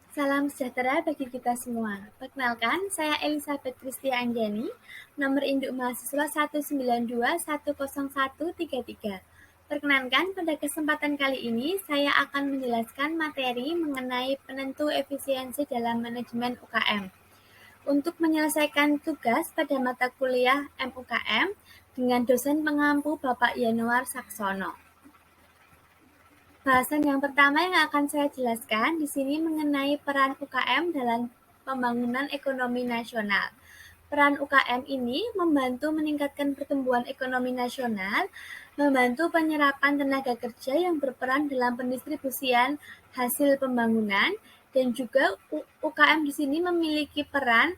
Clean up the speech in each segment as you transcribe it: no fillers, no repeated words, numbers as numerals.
Salam sejahtera bagi kita semua. Perkenalkan, saya Elizabeth Kristia Anjani, nomor induk mahasiswa 192101133. Perkenankan, pada kesempatan kali ini saya akan menjelaskan materi mengenai penentu efisiensi dalam manajemen UKM. Untuk menyelesaikan tugas pada mata kuliah MUKM dengan dosen pengampu Bapak Yanuar Saksono. Bahasan yang pertama yang akan saya jelaskan di sini mengenai peran UKM dalam pembangunan ekonomi nasional. Peran UKM ini membantu meningkatkan pertumbuhan ekonomi nasional, membantu penyerapan tenaga kerja yang berperan dalam pendistribusian hasil pembangunan, dan juga UKM di sini memiliki peran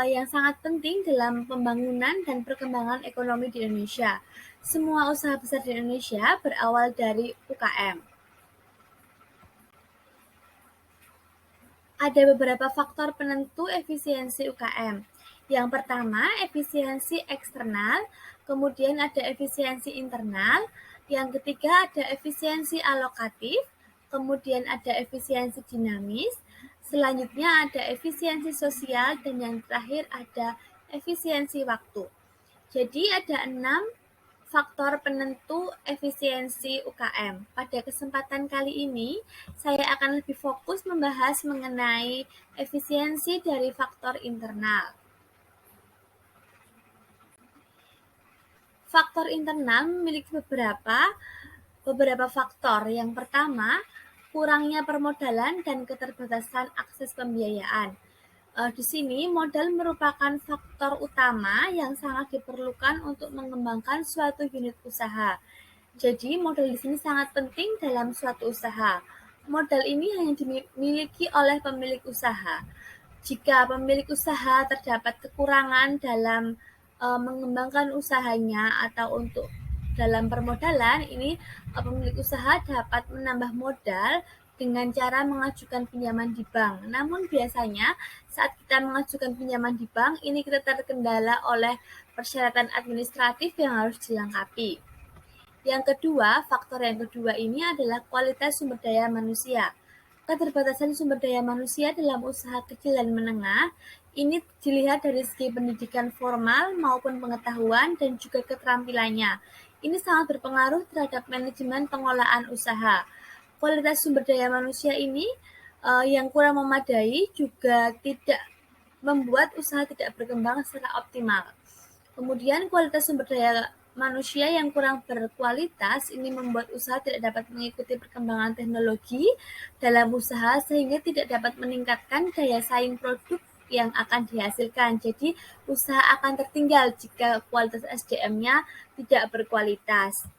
yang sangat penting dalam pembangunan dan perkembangan ekonomi di Indonesia. Semua usaha besar di Indonesia berawal dari UKM. Ada beberapa faktor penentu efisiensi UKM. Yang pertama, efisiensi eksternal, kemudian ada efisiensi internal, yang ketiga ada efisiensi alokatif, kemudian ada efisiensi dinamis, selanjutnya ada efisiensi sosial, dan yang terakhir ada efisiensi waktu. Jadi ada 6 faktor penentu efisiensi UKM. Pada kesempatan kali ini, saya akan lebih fokus membahas mengenai efisiensi dari faktor internal. Faktor internal memiliki beberapa faktor. Yang pertama, kurangnya permodalan dan keterbatasan akses pembiayaan. Di sini modal merupakan faktor utama yang sangat diperlukan untuk mengembangkan suatu unit usaha. Jadi modal di sini sangat penting dalam suatu usaha. Modal ini hanya dimiliki oleh pemilik usaha. Jika pemilik usaha terdapat kekurangan dalam mengembangkan usahanya atau untuk dalam permodalan, ini pemilik usaha dapat menambah modal dengan cara mengajukan pinjaman di bank. Namun biasanya saat kita mengajukan pinjaman di bank, ini kita terkendala oleh persyaratan administratif yang harus dilengkapi. Faktor yang kedua ini adalah kualitas sumber daya manusia. Keterbatasan sumber daya manusia dalam usaha kecil dan menengah ini dilihat dari segi pendidikan formal maupun pengetahuan dan juga keterampilannya. Ini sangat berpengaruh terhadap manajemen pengelolaan usaha. Kualitas sumber daya manusia ini yang kurang memadai juga tidak membuat usaha tidak berkembang secara optimal. Kemudian kualitas sumber daya manusia yang kurang berkualitas ini membuat usaha tidak dapat mengikuti perkembangan teknologi dalam usaha sehingga tidak dapat meningkatkan daya saing produk yang akan dihasilkan. Jadi usaha akan tertinggal jika kualitas SDM-nya tidak berkualitas.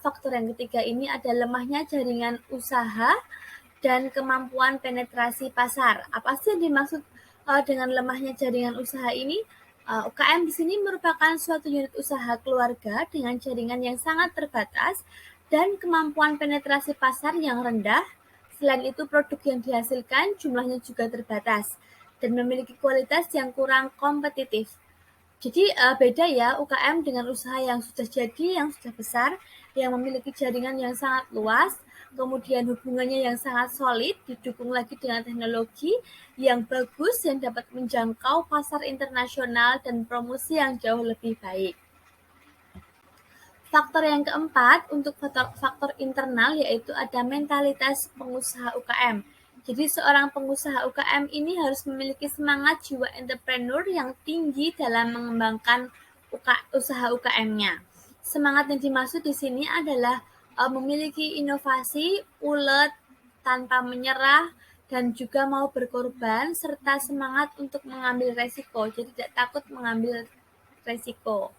Faktor yang ketiga ini adalah lemahnya jaringan usaha dan kemampuan penetrasi pasar. Apa sih yang dimaksud dengan lemahnya jaringan usaha ini? UKM di sini merupakan suatu unit usaha keluarga dengan jaringan yang sangat terbatas dan kemampuan penetrasi pasar yang rendah. Selain itu, produk yang dihasilkan jumlahnya juga terbatas dan memiliki kualitas yang kurang kompetitif. Jadi beda ya UKM dengan usaha yang sudah jadi, yang sudah besar, yang memiliki jaringan yang sangat luas, kemudian hubungannya yang sangat solid, didukung lagi dengan teknologi yang bagus yang dapat menjangkau pasar internasional dan promosi yang jauh lebih baik. Faktor yang keempat untuk faktor internal yaitu ada mentalitas pengusaha UKM. Jadi seorang pengusaha UKM ini harus memiliki semangat jiwa entrepreneur yang tinggi dalam mengembangkan usaha UKM-nya. Semangat yang dimaksud di sini adalah memiliki inovasi, ulet, tanpa menyerah, dan juga mau berkorban, serta semangat untuk mengambil resiko. Jadi tidak takut mengambil resiko.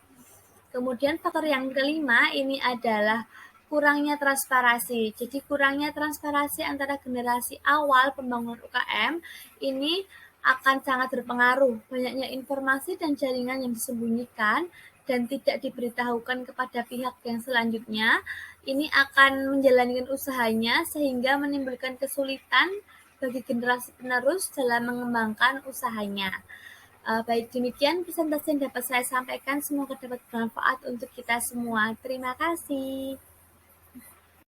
Kemudian faktor yang kelima ini adalah kurangnya transparansi. Jadi kurangnya transparansi antara generasi awal pembangunan UKM ini akan sangat berpengaruh. Banyaknya informasi dan jaringan yang disembunyikan dan tidak diberitahukan kepada pihak yang selanjutnya, ini akan menjalankan usahanya sehingga menimbulkan kesulitan bagi generasi penerus dalam mengembangkan usahanya. Baik demikian presentasi yang dapat saya sampaikan, semoga dapat bermanfaat untuk kita semua. Terima kasih.